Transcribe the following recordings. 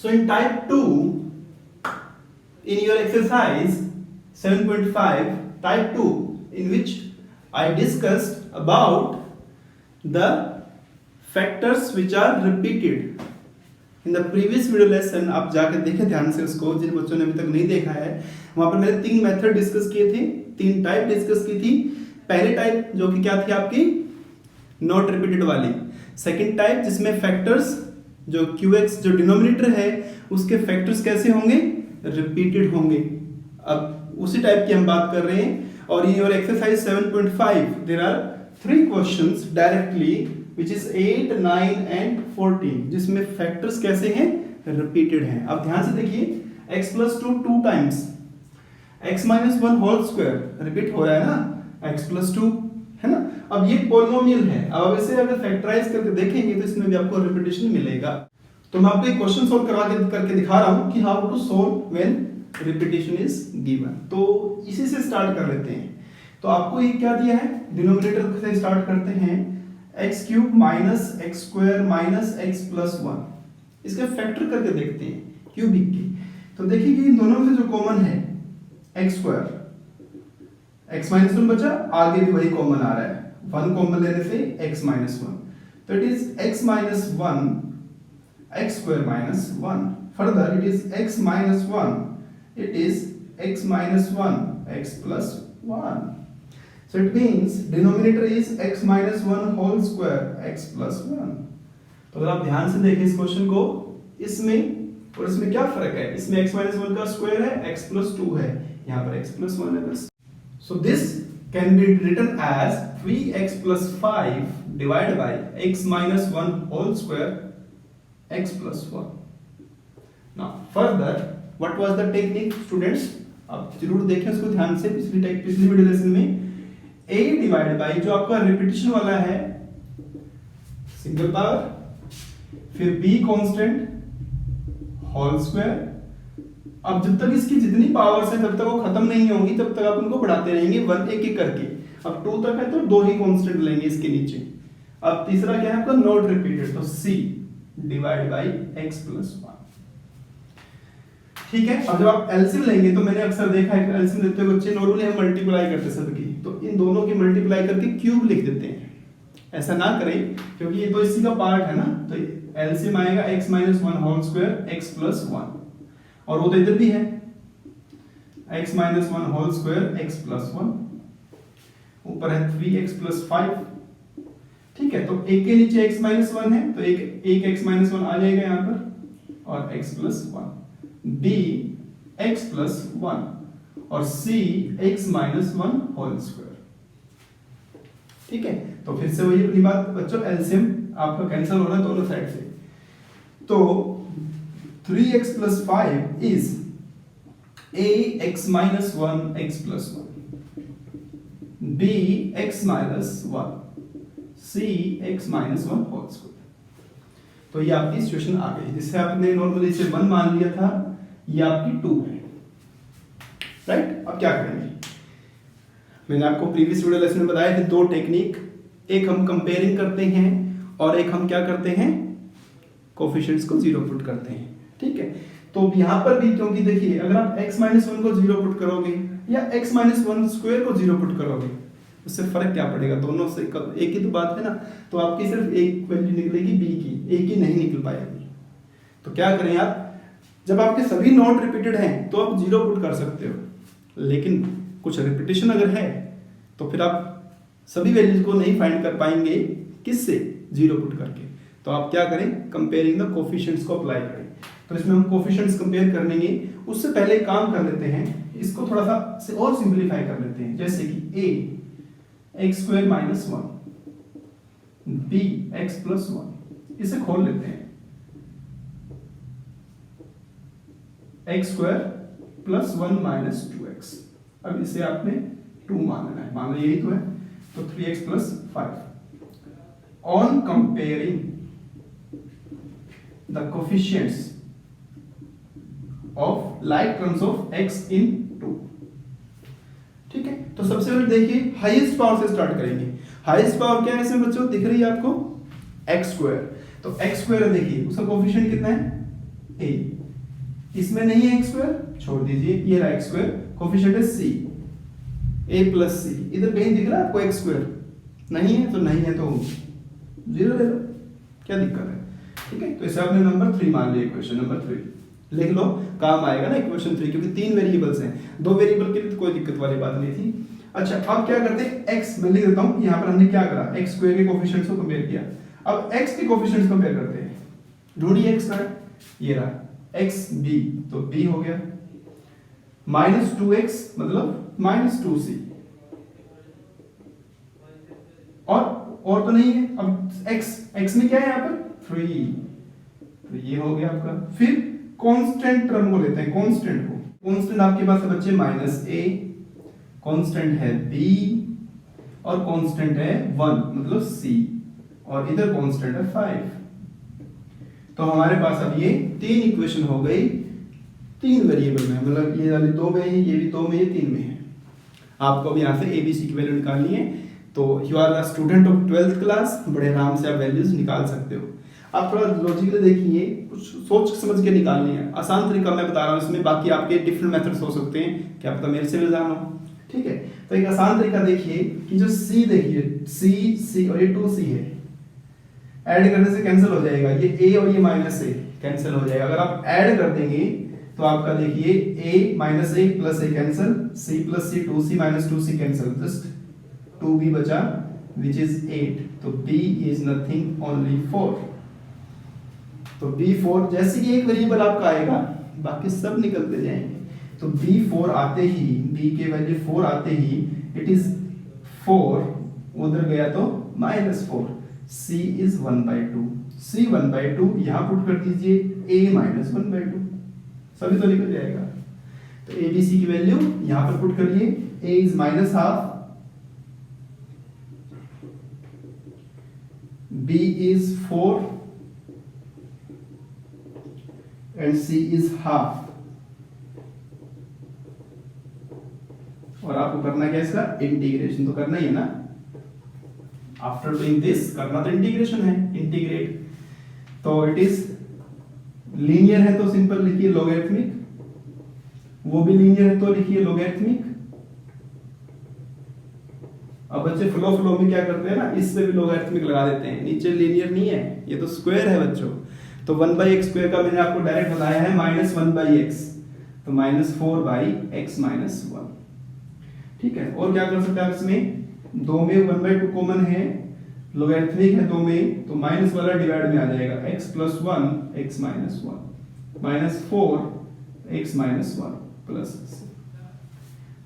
So in type 2, in your exercise 7.5, type 2, in which I discussed about the factors which are repeated. In the previous video lesson, आप जाकर देखें ध्यान से उसको, जिन बच्चों ने अभी तक नहीं देखा है, वहां पर मैंने 3 मेथड डिस्कस किए थे, 3 टाइप डिस्कस की थी। पहले टाइप जो कि क्या थी आपकी नॉट रिपीटेड वाली, सेकंड टाइप जिसमें फैक्टर्स जो QX जो डिनोमिनेटर है उसके फैक्टर्स कैसे होंगे, रिपीटेड होंगे। अब उसी टाइप की हम बात कर रहे हैं। और in your exercise 7.5 there are 3 questions directly which is 8, 9 and 14, जिसमें फैक्टर्स कैसे हैं, रिपीटेड हैं। अब ध्यान से देखिए, x plus 2 2 times, x minus 1 whole square repeat हो रहा है ना, x plus 2 है ना। अब ये पॉलिनोमियल है, अब इसे अगर फैक्टराइज करके देखेंगे तो इसमें भी आपको रिपीटेशन मिलेगा। तो मैं आपको एक क्वेश्चन सोल्व करके दिखा रहा हूं कि how to solve when repetition is given. तो इसी से स्टार्ट कर लेते हैं। तो आपको ये क्या दिया है, डिनोमिनेटर से स्टार्ट करते हैं, x cube minus x square minus x plus 1। इसके फैक्टर करके देखते हैं क्यूबिक की। तो देखिए कि इन दोनों में से जो कॉमन है एक्स स्क्वायर, एक्स माइनस 1 बचा, आगे भी वही कॉमन आ रहा है, 1 कॉमन लेने से एक्स माइनस 1, तो it is x minus 1 x square minus 1। Further it is x minus 1, it is x minus 1 x plus 1. So it means denominator is x minus 1 whole square x plus 1. तो अगर आप ध्यान से देखें इस question को, इसमें और इसमें क्या फर्क है, इसमें x minus 1 का स्क्वायर है, x plus 2 है, यहाँ पर x plus 1 है बस। So this can be written as 3x plus 5 divided by x minus 1 whole square x plus 1. Now further What was the technique students? अब जरूर देखें उसको ध्यान से, पिछली वीडियो लेसन में a डिवाइड बाई जो आपका रिपीटिशन वाला है सिंगल पावर, फिर b कांस्टेंट होल स्क्वायर। अब जब तक इसकी जितनी पावर्स हैं तब तक वो खत्म नहीं होंगी, तब तक आप उनको बढ़ाते रहेंगे 1 एक एक करके। अब 2 तक है तो 2 ही कांस्टेंट लेंगे इसके नीचे। अब तीसरा क्या है आपका नॉट रिपीटेड, तो c divide by x plus 1। ठीक है। अब जब आप एलसीएम लेंगे तो मैंने अक्सर देखा है एलसीएम लेते हुए बच्चे नॉर्मली हम मल्टीप्लाई करते हैं सबकी, तो इन दोनों की मल्टीप्लाई करके क्यूब लिख देते हैं। ऐसा ना करें क्योंकि ये तो इसी का पार्ट है ना, तो एलसीएम आएगा x minus 1 whole square x plus 1, और वो तो इधर भी है x minus 1 whole square x plus 1, ऊपर है 3x प्लस 5। ठीक है, तो एक के नीचे x माइनस 1 है तो एक x माइनस 1 आ जाएगा यहाँ पर, और x plus 1, b x plus 1 और c x minus 1 whole square. ठीक है, तो फिर से वही अपनी बात बच्चों, एलसीएम आपका कैंसिल हो रहा है दोनों साइड से, तो 3x plus 5 is a x minus 1 x plus 1, b x minus 1 c x minus 1 whole square. तो ये आपकी सिचुएशन आ गई, जिससे आपने नॉर्मली इसे 1 मान लिया था, ये आपकी 2 है, राइट। अब क्या करेंगे, मैंने आपको प्रीवियस वीडियो लेसन में बताया थे 2 टेक्निक, एक हम कंपेयरिंग करते हैं और एक हम क्या करते हैं, कोफिशिएंट्स को 0 पुट करते हैं। ठीक है, तो यहां पर भी क्योंकि देखिए अगर आप x माइनस 1 को 0 पुट करोगे या x माइनस 1 स्क्वायर को 0 पुट करोगे, उससे फर्क क्या पड़ेगा, दोनों से एक ही तो बात है ना। तो आपकी सिर्फ एक वैल्यू निकलेगी b की, एक ही नहीं निकल पाएगी। तो क्या करें आप, जब आपके सभी नॉट रिपीटेड हैं तो आप 0 पुट कर सकते हो, लेकिन कुछ रिपीटेशन अगर है तो फिर आप सभी वैल्यूज को नहीं फाइंड कर पाएंगे, किससे, 0 पुट करके। तो आप क्या करें, कंपेयरिंग द कोफिशिएंट्स को अप्लाई करें। तो इसमें हम कोफिशिएंट्स कंपेयर करेंगे, उससे पहले एक काम कर लेते हैं, इसको थोड़ा सा से और सिंपलीफाई कर लेते हैं। जैसे कि a x square minus 1 b x plus 1, इसे खोल लेते हैं, x square plus 1 minus 2x। अब इसे आपने 2 मानना है, मान लो यही तो है, तो 3x plus 5। On comparing the coefficients of like terms of x इन 2। ठीक है, तो सबसे पहले देखिए हाईएस्ट पावर से स्टार्ट करेंगे। हाईएस्ट पावर क्या है इसमें बच्चों, दिख रही है आपको, x स्क्वायर। तो x स्क्वायर देखिए उसका कोफिशिएंट कितना है, a। इसमें नहीं है एक्स स्क्वायर, छोड़ दीजिए, ये रहा एक्स स्क्वायर, कोफिशिएंट है सी, ए प्लस सी, इधर कहीं दिख रहा है आपको एक्स स्क्वायर? नहीं है, तो नहीं है तो 0 ले लो, क्या दिक्कत है? ठीक है, तो इसे आपने नंबर 3 मान लिया, इक्वेशन नंबर 3 लिख लो, काम आएगा ना इक्वेशन 3, क्योंकि 3 वेरिएबल्स हैं, 2 वेरिएबल के लिए तो कोई दिक्कत वाली बात नहीं थी। अच्छा, अब क्या करते हैं, x मैं लिख देता हूं, यहाँ पर हमने क्या करा, x स्क्वायर के कोफिशिएंट्स को कंपेयर किया, अब x के कोफिशिएंट्स कंपेयर करते हैं, ढूंढिए x का, ये रहा x b, तो b हो गया, -2x मतलब -2c, और तो नहीं है, अब x में क्या है यहाँ पर 3, तो ये हो गया आपका। फिर कांस्टेंट टर्म को लेते हैं, कांस्टेंट को, कांस्टेंट आपके पास है बच्चे -a, कांस्टेंट है b और कांस्टेंट है 1 मतलब c, और इधर कांस्टेंट है 5। तो हमारे पास अब ये 3 इक्वेशन हो गई 3 वेरिएबल में, मतलब ये वाली 2 में है, ये भी 2 में है, 3 में है। आपको अब यहाँ से ABC की वैल्यू निकालनी है, तो you are the student of 12th class, बड़े आराम से आप वैल्यूज निकाल सकते हो। आप थोड़ा लॉजिकली देखिए, कुछ सोच समझ के निकालनी है, आसान तरीका मैं बता रहा हूँ इसमें, बाकी आपके डिफरेंट मेथड्स हो सकते हैं, क्या पता मेरे से भी जान हो। ठीक है, तो एक आसान तरीका देखिए कि जो C देखिए, C और ये 2C है, ऐड करने से कैंसिल हो जाएगा, ये A और ये -A कैंसिल हो जाएगा। अगर आप ऐड कर देंगे तो आपका देखिए A -A plus A cancel, C plus C 2C -2C cancel, just 2B बचा which is 8, तो B is nothing only 4, तो B4, जैसे कि एक वेरिएबल आपका आएगा बाकी सब निकलते जाएंगे, तो B4 आते ही, B के वैल्यू 4 आते ही इट इज 4, उधर गया तो -4, C is 1/2, C 1/2 यहाँ पुट कर दीजिए, A -1/2, सभी तो निकल जाएगा। तो ABC की वैल्यू यहाँ पर पुट करिए, A is -half, B is 4 and C is half, और आपको करना क्या इसका, इंटीग्रेशन तो करना ही है ना। आफ्टर डूइंग दिस करना तो इंटीग्रेशन है, इंटीग्रेट, तो इट इज लीनियर है तो सिंपल लिखिए लॉगरिथमिक, वो भी लीनियर है तो लिखिए लॉगरिथमिक। अब बच्चे फ्लो में क्या करते हैं ना, इससे भी लॉगरिथमिक लगा देते हैं, नीचे लीनियर नहीं है, ये तो स्क्वायर है बच्चों, तो 1/x स्क्वायर का मैंने आपको डायरेक्ट बताया है -1/x, तो -4/x - 1। ठीक है, और क्या कर सकते हैं आप इसमें, 2 में 1/2 कॉमन है, लॉगरिथमिक है 2 में, तो माइनस वाला डिवाइड में आ जाएगा, x + 1 x - 1 -4 x - 1 प्लस,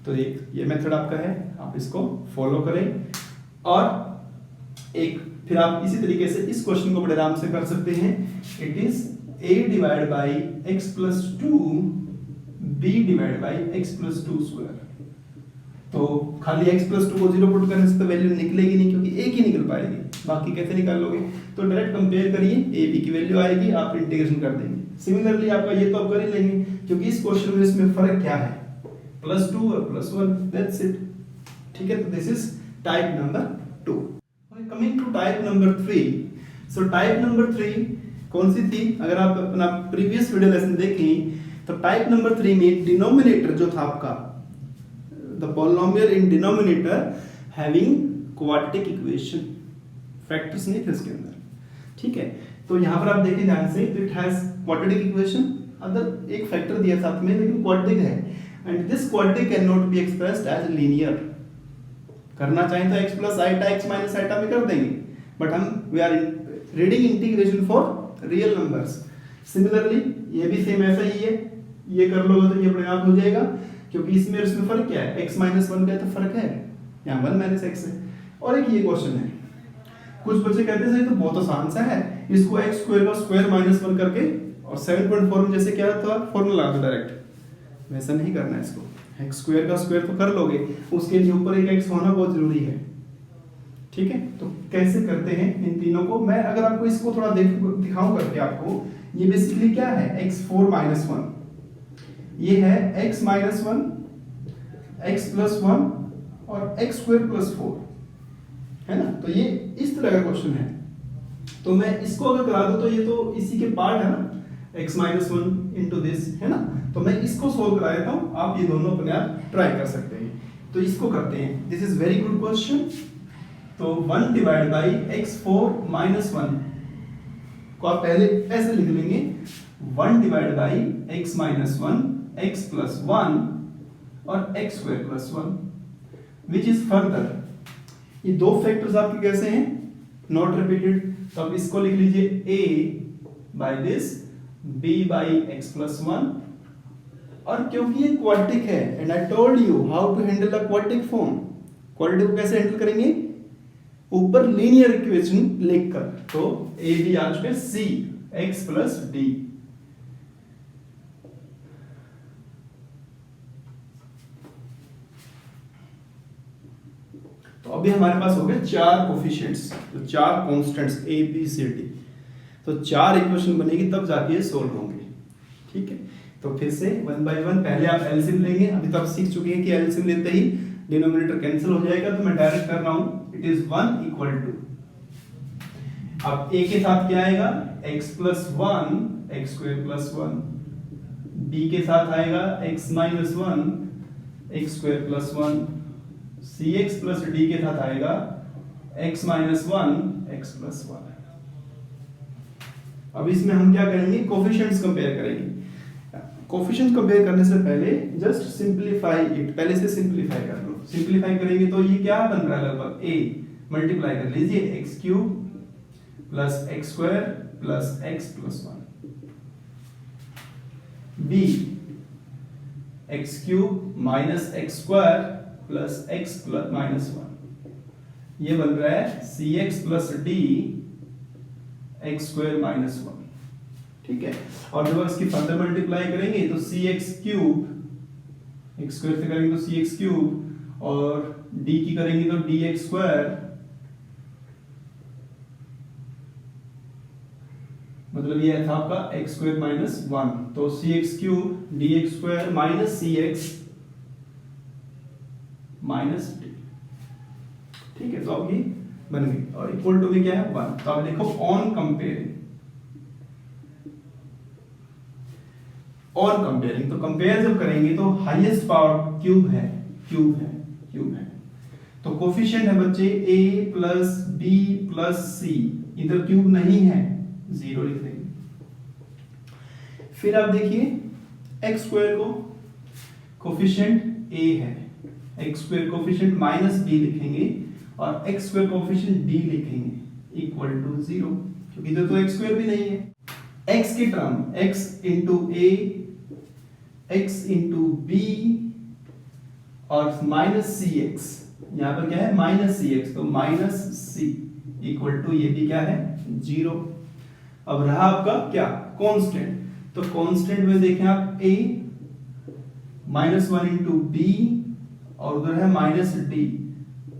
तो ये मेथड आपका है, आप इसको फॉलो करें। और एक फिर आप इसी तरीके से इस क्वेश्चन को बड़े आराम से कर सकते हैं, it is a/x + 2 b/x + 2 square, तो खाली x + 2 को 0 पुट करने से तो वैल्यू निकलेगी नहीं, क्योंकि एक ही निकल पाएगी, बाकी कैसे निकाल लोगे, तो डायरेक्ट कंपेयर करिए, a b की वैल्यू आएगी, आप इंटीग्रेशन कर देंगे। सिमिलरली आपका ये तो आप कर ही लेंगे, क्योंकि इस क्वेश्चन में इसमें फर्क क्या है, +2 और +1, दैट्स इट। ठीक है, तो this is type number 2। Coming to type number 3, so type number 3 कौन सी थी, अगर आप अपना प्रीवियस वीडियो लेसन देखें तो टाइप नंबर 3 में डिनोमिनेटर जो था आपका, the polynomial in denominator having quadratic equation, factors नहीं थे इसके अंदर। ठीक है, तो यहाँ पर आप देखें ध्यान से, तो it has quadratic equation, other एक फैक्टर दिया साथ में लेकिन क्वाड्रेटिक है, and this quadratic can not be expressed as linear. करना चाहें तो x + i x - i में कर देंगे, बट हम we are reading integration for real numbers. Similarly ये भी सेम ऐसा ही है, ये कर लोगे तो ये अपने आप हो जाएगा, क्योंकि इसमें इसमें फर्क क्या है, x - 1 का तो फर्क है, यहाँ 1 - x है। और एक ये क्वेश्चन है, कुछ बच्चे कहते हैं सर तो बहुत आसान सा है, इसको x स्क्वायर का स्क्वायर -1 करके, और 7.4 में जैसे क्या था फॉर्मूला आता डायरेक्ट, वैसा नहीं करना है इसको, x स्क्वायर का स्क्वायर तो कर लोगे, उसके लिए ऊपर एक x होना बहुत जरूरी है। ठीक है, तो कैसे करते हैं इन तीनों को, मैं अगर आपको इसको थोड़ा दिखाऊं करके आपको, ये बेसिकली क्या है, x4 - 1, ये है x - 1 x + 1 और x² + 4, है ना, तो ये इस तरह का क्वेश्चन है। तो मैं इसको अगर करा दूं तो ये तो इसी के पार्ट है ना, x - 1 इनटू दिस, है ना। तो मैं इसको सोल्व करा देता हूँ, आप ये दोनों अपने आप ट्राई कर सकते हैं। तो इसको करते हैं, this is very good question. तो 1 डिवाइड बाई x4 माइनस 1 को आप पहले ऐसे लिख लेंगे, 1 divide by x minus 1, x plus 1 और x square plus 1 which is further. ये दो फैक्टर्स आपके कैसे हैं, नॉट रिपीटेड, तो आप इसको लिख लीजिए a by this, b by x plus 1, और क्योंकि ये क्वाड्रेटिक है and I told you how to handle the quadratic form, quadratic को कैसे हैंडल करेंगे, ऊपर लीनियर इक्वेशन लिखकर, तो a b आ चुके c x प्लस d। तो अभी हमारे पास हो गए 4 कोफिशिएंट्स, तो 4 constants a b c d, तो 4 इक्वेशन बनेगी तब जाके ये सोल्व होंगे, ठीक है। तो फिर से 1 बाय 1 पहले आप एलसीएम लेंगे, अभी तो आप सीख चुके हैं कि एलसीएम लेते ही डिनोमिनेटर कैंसिल हो जाएगा, तो मैं डायरेक्ट कर रहा हूं, इट इज 1 इक्वल टू, अब a के साथ क्या आएगा, x plus 1 x square plus 1, b के साथ आएगा x minus 1 x square plus 1, cx plus d के साथ आएगा x माइनस 1 x प्लस 1। अब इसमें हम क्या करेंगे, कोफिशिएंट्स कंपेयर करेंगे। कोफिशिएंट कंपेयर करने से पहले जस्ट सिंपलीफाई इट, पहले से सिंपलीफाई कर लो। सिंपलीफाई करेंगे तो ये क्या बन रहा है, लगभग a मल्टीप्लाई कर लीजिए, x cube plus x square plus x plus 1, b x cube minus x square plus x plus minus 1, ये बन रहा है cx plus d x square minus 1, ठीक है। और जब इसकी फर्दर मल्टीप्लाई करेंगे तो cx क्यूब, x स्क्वायर से करेंगे तो cx क्यूब, और d की करेंगे तो dx स्क्वायर, मतलब ये था आपका x स्क्वायर माइनस 1, तो cx cube dx square minus cx minus d, ठीक है। तो अब ये बन गई, और इक्वल टू भी क्या है 1, तो आप लिखो ऑन कंपेयरिंग, और कंपेयरिंग, तो कंपेयर जब करेंगे तो हाईएस्ट पावर क्यूब है, क्यूब है, क्यूब है, तो कोफिशिएंट है बच्चे a plus b plus c, इधर क्यूब नहीं है, 0 लिख देंगे। फिर आप देखिए x स्क्वायर को कोफिशिएंट a है, x square coefficient minus b लिखेंगे, और x स्क्वायर कोफिशिएंट d लिखेंगे इक्वल टू 0, क्योंकि इधर तो x स्क्वायर भी नहीं है। x की term x into a, x into b और माइनस सी एक्स, यहां पर क्या है माइनस सी एक्स, तो माइनस सी इक्वल टू ये भी क्या है 0। अब रहा आपका क्या कांस्टेंट, तो कांस्टेंट में देखें आप a माइनस 1 इंटू बी और उधर है माइनस डी,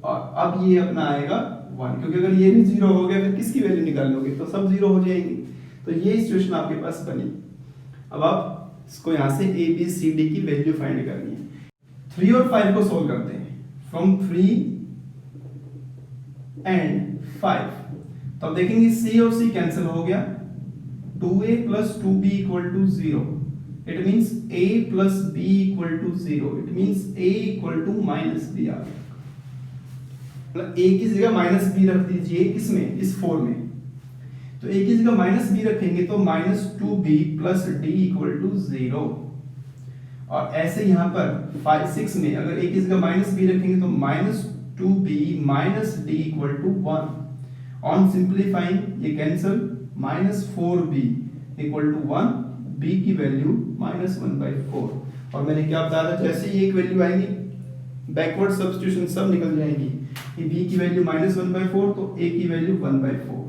और अब ये अपना आएगा 1, क्योंकि अगर ये भी 0 हो गया फिर किसकी वैल्यू निकाल लोगे, तो सब 0 हो जाएंगी। तो ये सिचुएशन आपके पास बनी। अब आप इसको यहां से a b c d की वैल्यू फाइंड करनी है। 3 और 5 को सोल्व करते हैं, फ्रॉम 3 एंड 5, तो अब देखेंगे c और c कैंसिल हो गया, 2a plus 2b equal to 0, it means a plus b equal to 0, it means a equal to minus b आ गया, मतलब a की जगह माइनस b रख दीजिए, किसमें, इस 4 में, तो a की जगह माइनस b रखेंगे तो minus 2b plus d equal to 0, और ऐसे यहां पर 5 6 में अगर a की जगह माइनस b रखेंगे तो minus 2b minus d equal to 1, on simplifying ये cancel, minus 4b equal to 1, b की वैल्यू माइनस 1/4, और मैंने क्या बताया था, जैसे ही एक वैल्यू आएगी बैकवर्ड सब्स्टिट्यूशन सब निकल जाएंगी, ये b की वैल्यू माइनस 1/4 तो a की वैल्यू 1/4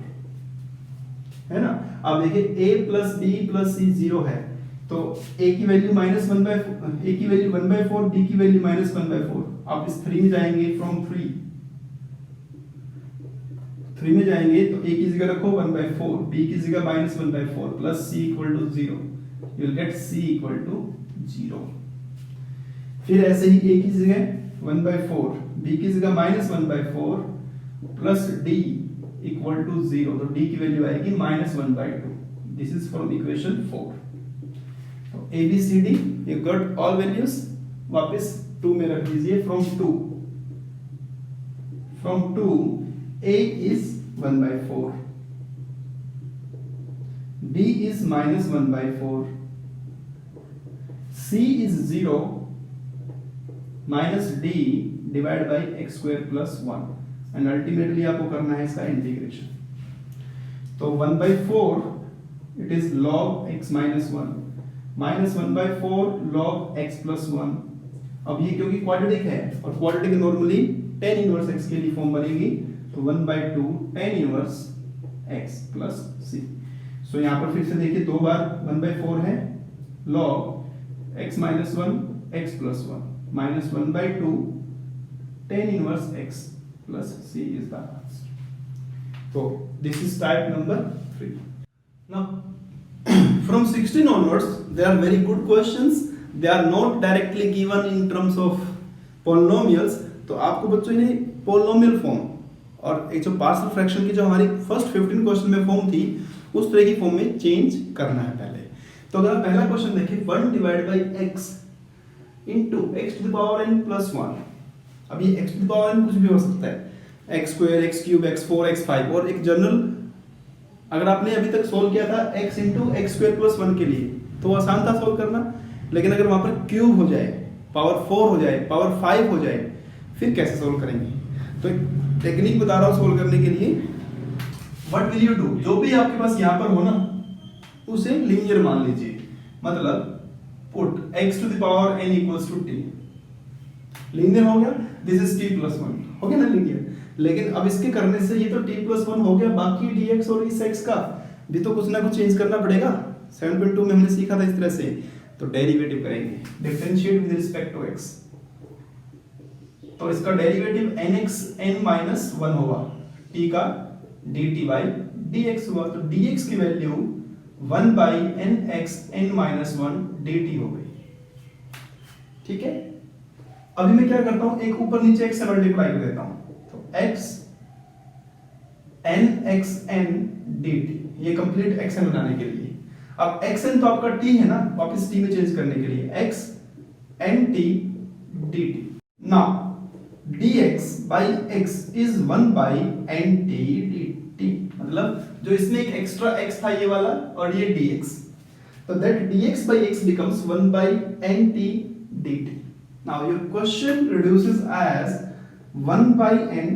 है ना। अब देखिए a plus b plus c 0 है, तो a की वैल्यू माइनस 1/4, a की वैल्यू 1/4, b की वैल्यू माइनस 1/4, आप इस 3 में जाएंगे, फ्रॉम 3 में जाएंगे तो a की जगह रखो 1/4, b की जगह minus 1/4 plus c equal to 0, you will get c equal to 0। फिर ऐसे ही a की जगह 1/4, b की जगह minus 1/4 plus d equal to 0, तो d की वैल्यू आएगी minus 1/2, this is from equation 4। तो A B C D you got all values, वापस 2 में रख दीजिए। फ्रॉम 2 a is 1/4, b is -1/4, c is 0 minus d divided by x square plus 1 and ultimately आपको करना है इसका इंटीग्रेशन। तो 1/4 it is log x minus 1 minus 1/4 log x plus 1। अब ये क्योंकि क्वाड्रेटिक है और quadratic normally tan inverse x के लिए फॉर्म बनेगी, तो 1/2 tan inverse x plus c। सो यहाँ पर फिर से देखिए 2 बार 1/4 है, log x minus 1 x plus 1 minus 1/2 tan inverse x plus c is the answer. So this is type number 3. Now from 16 onwards there are very good questions. They are not directly given in terms of polynomials. तो आपको बच्चों ने polynomial form और एक जो partial fraction की जो हमारी फर्स्ट 15 क्वेश्चन में फॉर्म थी उस तरह की फॉर्म में चेंज करना है पहले। तो अगर पहला क्वेश्चन देखिए 1 divide by x into x to the power n plus 1। अब ये x to the power n कुछ भी हो सकता है, x square, x cube, x4, x5, और एक जनरल अगर आपने अभी तक सोल्व किया था x into x square plus 1 के लिए तो आसान था सोल्व करना, लेकिन अगर वहां पर क्यूब हो जाए, पावर 4 हो जाए, पावर 5 हो जाए, फिर कैसे सोल्व करेंगे? तो एक टेक्निक बता रहा हूं सोल्व करने के लिए। व्हाट विल यू डू, जो भी आपके पास यहां पर हो ना उसे लीनियर मान लीजिए, मतलब put x to the power n equals to t। Linear हो गया, दिस इज t प्लस 1 हो गया ना लीनियर। लेकिन अब इसके करने से ये तो t प्लस 1 हो गया, बाकी dx और इस x का भी तो कुछ ना कुछ चेंज करना पड़ेगा। 7.2 में हमने सीखा था इस तरह से। तो डेरिवेटिव करेंगे, differentiate with respect to x। तो इसका डेरिवेटिव nx n माइनस 1 होगा, t का dt बाई dx हुआ, तो dx की value 1 by nx n minus 1 dt हो गई। ठीक है, अभी मैं क्या करता हूं, एक ऊपर नीचे x से मल्टीप्लाई कर देता हूं, तो x n x n dt, ये कंप्लीट xn बनाने के लिए। अब xn तो आपका t है ना, वापस t में चेंज करने के लिए x n t dt। Now dx by x is 1 by nt dt, मतलब जो इसमें एक एक्स्ट्रा x था ये वाला और ये dx, तो that dx by x becomes 1 by nt dt। now your question reduces as 1 by n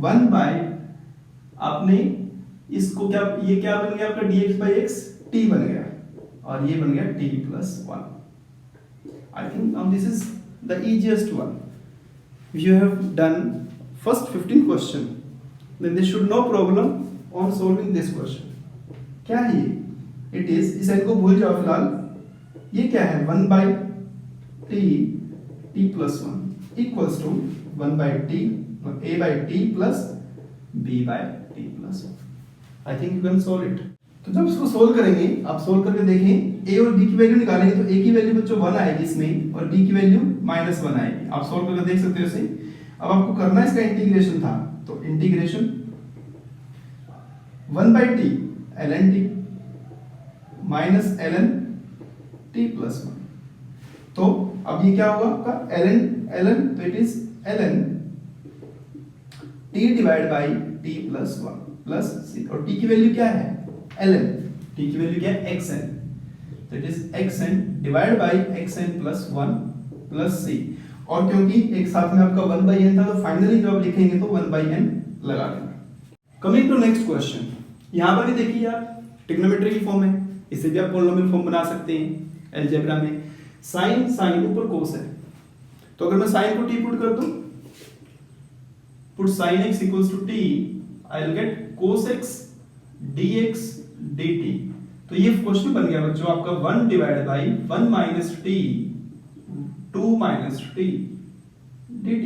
1 by, आपने इसको क्या, ये क्या बन गया आपका dx by x t बन गया और ये बन गया t plus 1। I think now this is the easiest one. If you have done first 15 question, then there should no problem on solving this question. क्या है ये? It is, इस n को भूल जाओ फिलहाल, ये क्या है 1 by t plus 1 equals to 1 by t a by t plus b by t plus 1. I think you can solve it. तो जब इसको सोल्व करेंगे, आप सोल्व करके देखें, a और b की वैल्यू निकालेंगे तो a की वैल्यू बच्चों 1 आएगी इसमें और b की वैल्यू -1 आएगी। आप सोल्व करके देख सकते हो इसे। अब आपको करना इसका इंटीग्रेशन था, तो integration 1 by t ln t minus ln t plus 1। तो अब ये क्या होगा आपका ln, तो it is ln t divide by t plus 1 plus c, और t की वैल्यू क्या है ln, t की वैल्यू क्या है xn, तो it is xn divide by xn plus 1 plus c। और क्योंकि एक साथ में आपका 1 by n था तो फाइनली जब आप लिखेंगे तो 1 by n लगा देना। कमिंग टू नेक्स्ट क्वेश्चन, यहां पर भी देखिए आप ट्रिग्नोमेट्री की फॉर्म है, इसे भी आप पॉलिनोमियल फॉर्म बना सकते हैं अलजेब्रा में। sin ऊपर cos है, तो अगर मैं sin को t पुट कर दूं, put sin x equals to t, I will get cos x dx dt। तो ये क्वेश्चन बन गया बच्चों आपका 1 divide by 1 minus t 2 minus t dt।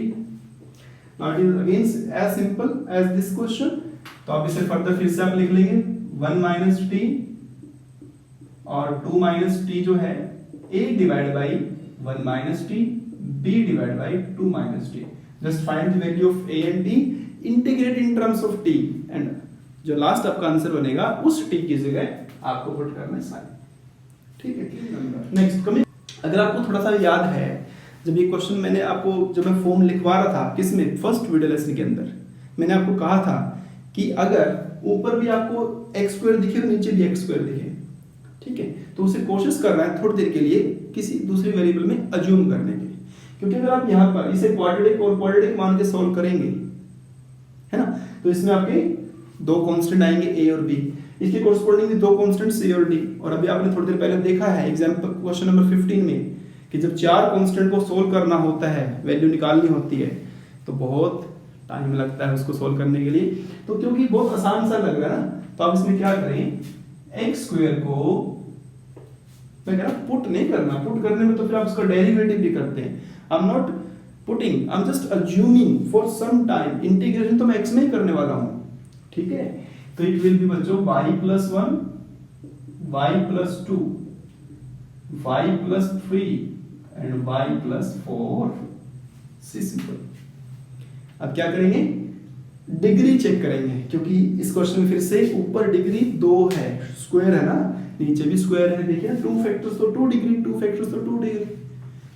Now it is again as simple as this question, तो आप इसे फर्दर फिर से आप लिख लेंगे 1 minus t और 2 minus t जो है a divide by 1 minus t b divide by 2 minus t। Just find the value of a and t, integrate in terms of t, and जो लास्ट आपका आंसर बनेगा उस t की जगह आपको पुट करना है sin। ठीक है। नेक्स्ट कमिंग, अगर आपको थोड़ा सा याद है, जब ये क्वेश्चन मैंने आपको, जब मैं फॉर्म लिखवा रहा था किसमें, फर्स्ट वीडियो लेसन के अंदर, मैंने आपको कहा था कि अगर ऊपर भी आपको एक्स स्क्वायर दिखे और नीचे भी एक्स स्क्वायर दिखे, ठीक है, तो उसे कोशिश करना है थोड़ी देर के लिए किसी दूसरे वेरिएबल में अज्यूम करने की, क्योंकि अगर आप यहाँ पर इसे क्वाड्रेटिक और क्वाड्रेटिक मान के सॉल्व करेंगे, है ना, तो इसमें आपके दो कांस्टेंट आएंगे ए और बी, इसके कोरस्पोंडिंग दो कांस्टेंट सी और डी। और अभी आपने थोड़ी देर पहले देखा है एग्जांपल क्वेश्चन नंबर 15 में कि जब चार कांस्टेंट को सोल्व करना होता है, वैल्यू निकालनी होती है, तो बहुत टाइम लगता है उसको सोल्व करने के लिए। तो क्योंकि बहुत आसान सा लग रहा है ना, तो आप इसमें क्या करें, एक्स स्क्वायर को मैं कह रहा हूं पुट नहीं करना, पुट करने में तो फिर आप उसका डेरिवेटिव भी करते हैं। I am not putting, I am just assuming for some time, integration तो मैं एक्स में ही करने वाला हूं, ठीक है। तो इट विल बी बच्चों y plus 1, y plus 2, y plus 3 and y plus 4, see simple. अब क्या करेंगे, डिग्री चेक करेंगे, क्योंकि इस क्वेश्चन में फिर से ऊपर डिग्री 2 है, स्क्वायर है ना, नीचे भी स्क्वायर है, देखिए 2 फैक्टर्स तो 2 डिग्री, 2 फैक्टर्स तो 2 डिग्री।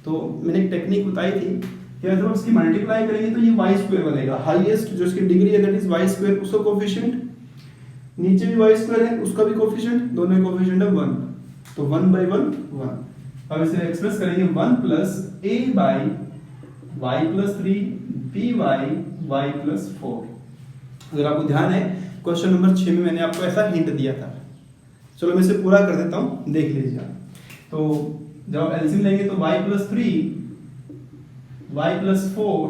तो मैंने एक टेक्निक बताई थी कि जब उसकी मल्टीप्लाई करेंगे तो ये y स्क्वायर बनेगा, हाईएस्ट जो इसकी डिग्री है दैट इज y स्क्वायर, उसका कोएफिशिएंट, नीचे भी y स्क्वायर है उसका भी कोएफिशिएंट, दोनों का कोएफिशिएंट है 1, तो 1/1 1। अब इसे एक्सप्रेस करेंगे 1 plus a by y plus 3 b by y plus 4। अगर आपको ध्यान है क्वेश्चन नंबर 6 में मैंने आपको ऐसा हिंट दिया था, चलो मैं इसे पूरा कर देता हूं, देख लीजिए। तो जब आप एलसीएम लेंगे तो y plus 3, y plus 4,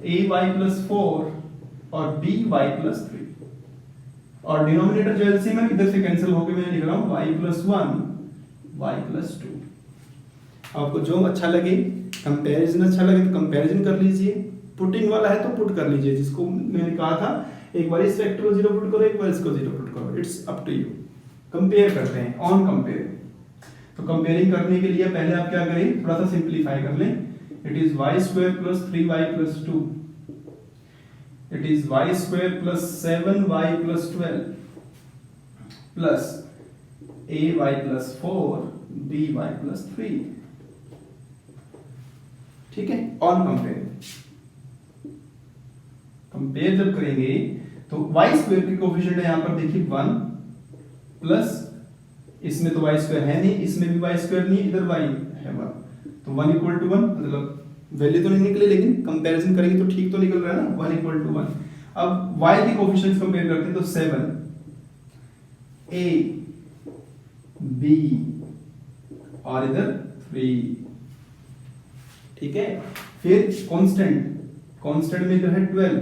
a y plus 4 और b y plus 3, और डिनोमिनेटर जो एलसीएम है इधर से कैंसिल होकर मैं लिख रहा हूं y plus 1 y plus 2। आपको जो अच्छा लगे, कंपैरिजन अच्छा लगे तो कंपैरिजन कर लीजिए, पुटिंग वाला है तो पुट कर लीजिए, जिसको मैंने कहा था एक बार इस फैक्टर को 0 पुट करो, एक बार इसको 0 पुट करो, it's up to you. Compare करते हैं, ऑन कंपेयर। तो कंपेयरिंग करने के लिए पहले आप क्या करें, थोड़ा सा सिंपलीफाई कर लें। It is y square plus 3y plus 2, it is y square plus 7y plus 12 plus ay plus 4 by plus 3, ठीक है। ऑन कंपेयर, कंपेयर जब करेंगे तो y स्क्वायर की कोएफिशिएंट है यहां पर देखिए 1 प्लस, इसमें तो y स्क्वायर है नहीं, इसमें भी y स्क्वायर नहीं, इधर y है 1, तो 1 इक्वल टू 1, मतलब वैल्यू तो नहीं निकले लेकिन कंपैरिजन करेंगे तो ठीक तो निकल रहा है ना, 1 इक्वल टू 1। अब y की कोएफिशिएंट्स कंपेयर करते हैं तो 7 a b और इधर 3, ठीक है। फिर कांस्टेंट, कांस्टेंट में इधर है 12,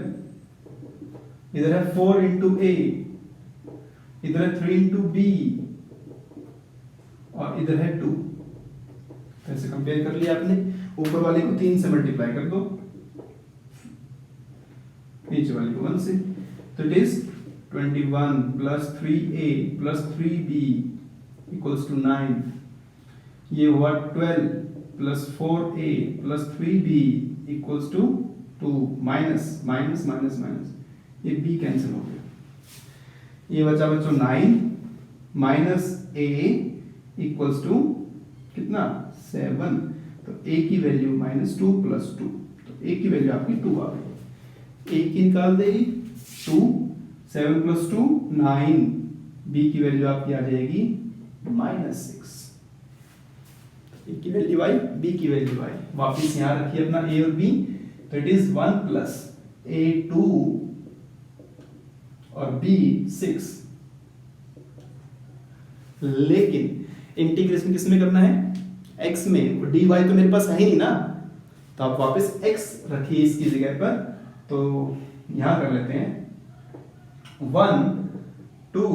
इधर है 4 इंटू a, इधर है 3 इंटू b और इधर है 2। ऐसे कंपेयर कर लिया आपने, ऊपर वाले को 3 से मल्टीप्लाई कर दो, नीचे वाले को 1 से, तो it is 21 plus 3a plus 3b equals to 9। ये हुआ 12 plus 4a plus 3b equals to 2, minus minus minus minus, ये b कैंसिल हो गया, ये बचा बच्चों 9 माइनस a इक्वल्स टू कितना 7, तो a की वैल्यू -2 प्लस 2, तो a की वैल्यू आपकी 2 आ गई, a की निकाल देगी 2, 7 प्लस 2 9, b की वैल्यू आपकी आ जाएगी -6, a की वैल्यू y, b की वैल्यू y। वापिस यहाँ रखिए अपना a और b, तो इट इज 1 प्लस a 2 और b 6। लेकिन इंटीग्रेशन किस में करना है, x में, dy तो मेरे पास है ही नहीं ना, तो आप वापस x रखिए इसकी जगह पर, तो यहां कर लेते हैं 1 2,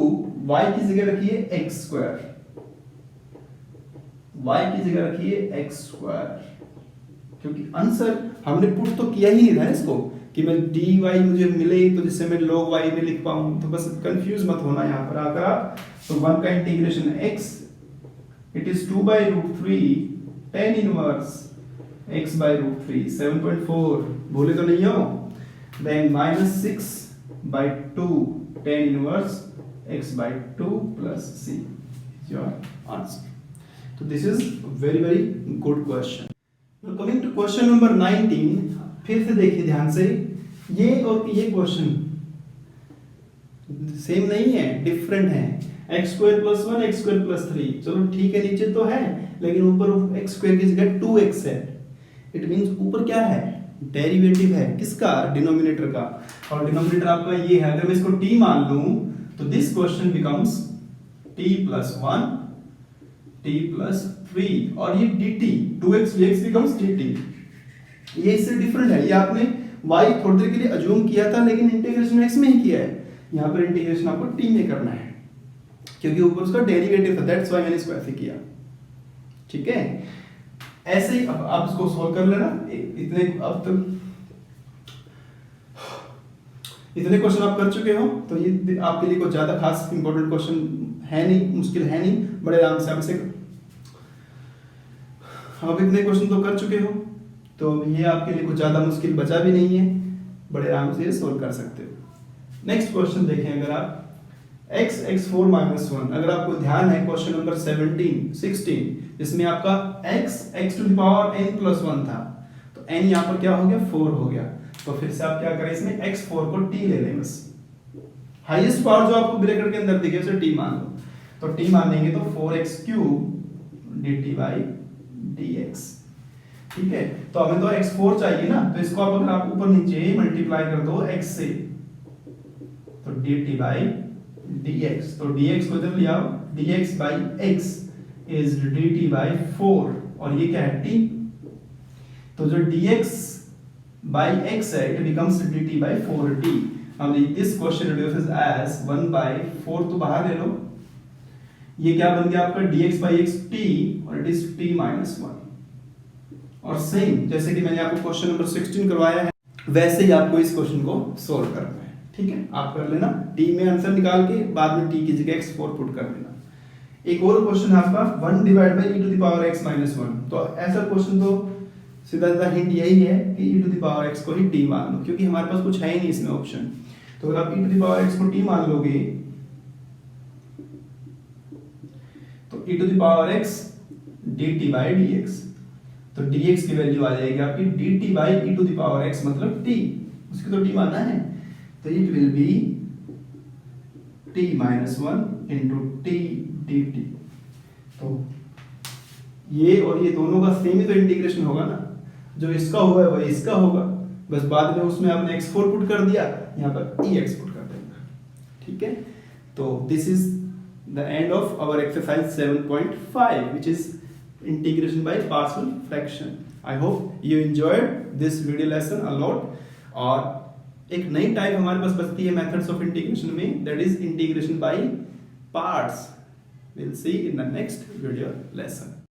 y की जगह रखिए x स्क्वायर, y की जगह रखिए x स्क्वायर, क्योंकि आंसर हमने पुट तो किया ही नहीं था इसको कि मैं dy मुझे मिले तो जिससे मैं log y में लिख पाऊं, तो बस कंफ्यूज मत होना यहां पर आकर आप। तो 1 का integration x, it is 2 by root 3 tan inverse x by root 3 7.4, भूले तो नहीं हो, then -6 by 2 tan inverse x by 2 plus c is your answer। तो this is very very good question. Coming to question number 19, फिर से देखिए ध्यान से, ये और ये क्वेश्चन सेम नहीं है, डिफरेंट है। X square plus 1 x square plus 3, चलो ठीक है नीचे तो है, लेकिन ऊपर एक्स स्क्वायर की जगह 2x है। इट मींस ऊपर क्या है, डेरिवेटिव है किसका, डिनोमिनेटर का, और डिनोमिनेटर आपका ये है। अगर मैं इसको t मान लूं तो this question becomes t plus 1 t plus 3, और ये dt 2x dx becomes dt। ये इससे डिफरेंट है, ये आपने y थोड़ी देर के लिए अज्यूम किया था, लेकिन इंटीग्रेशन x में ही किया है। यहाँ पर इंटीग्रेशन आपको t में करना है, क्योंकि ऊपर उसका डेरिवेटिव था, दैट्स व्हाई मैंने इसको ऐसे किया। ठीक है, ऐसे ही अब आप इसको सॉल्व कर लेना। इतने अब तक इतने क्वेश्चन आप कर चुके हो, तो ये आपके लिए कोई ज्यादा खास इंपॉर्टेंट क्वेश्चन है नहीं, मुश्किल है नहीं, बड़े आराम से आप इसे, आप इतने क्वेश्चन तो कर चुके हो, तो ये आपके लिए कुछ ज्यादा मुश्किल बचा भी नहीं है, बड़े आराम से सोल्व कर सकते हो। नेक्स्ट क्वेश्चन देखें, अगर आप x x4 माइनस 1, अगर आपको ध्यान है क्वेश्चन नंबर 16 जिसमें आपका x x to the power n plus 1 था, तो n यहाँ पर क्या हो गया, 4 हो गया। तो फिर से आप क्या करें, इसमें x4 को t ले लें, बस हाईएस्ट पावर जो आपको ब्रैकेट के अंदर दिखे उसे t मान लो। तो t मान लेंगे तो 4x³ dt बाई dx। ठीक है, तो हमें तो x4 चाहिए ना, तो इसको आप अगर आप ऊपर नीचे मल्टीप्लाई कर दो x से, तो dt बाई dx, तो dx को इधर ले आओ, dx by x is dt by 4, और ये क्या है t, तो जो dx by x है it becomes dt by 4t। अब this question reduces as 1 by 4, तो बाहर ले लो, ये क्या बन गया आपका dx by x t, और it is t minus 1। और सेम जैसे कि मैंने आपको क्वेश्चन नंबर 16 करवाया है, वैसे ही आपको इस क्वेश्चन को सोल्व करना है। ठीक है, आप कर लेना, t में आंसर निकाल के बाद में t की जगह x4 पुट कर देना। एक और क्वेश्चन है आपका 1 divide by e to the power x minus 1, तो ऐसा क्वेश्चन तो सीधा सीधा हिंट यही है कि e to the power x को ही t मान लो, क्योंकि हमारे पास कुछ है ही नहीं इसमें ऑप्शन। तो अगर आप e to the power x को t मान लोगे, तो e to the power x dt by dx, तो dx की वैल्यू आ जाएगी आपकी dt by e to the power x, मतलब t, उसकी तो t मानना है, तो it will be t minus 1 into t dt। तो ये और ये दोनों का सेम ही तो इंटीग्रेशन होगा ना, जो इसका हुआ है वही इसका होगा, बस बाद में उसमें आपने x4 पुट कर दिया, यहाँ पर ex पुट कर देंगे। ठीक है, तो this is the end of our exercise 7.5 which is integration by partial fraction। I hope you enjoyed this video lesson a lot। और एक नई टाइप हमारे पास बचती है मेथड्स ऑफ इंटीग्रेशन में, that is integration by parts. Will see in the next video lesson.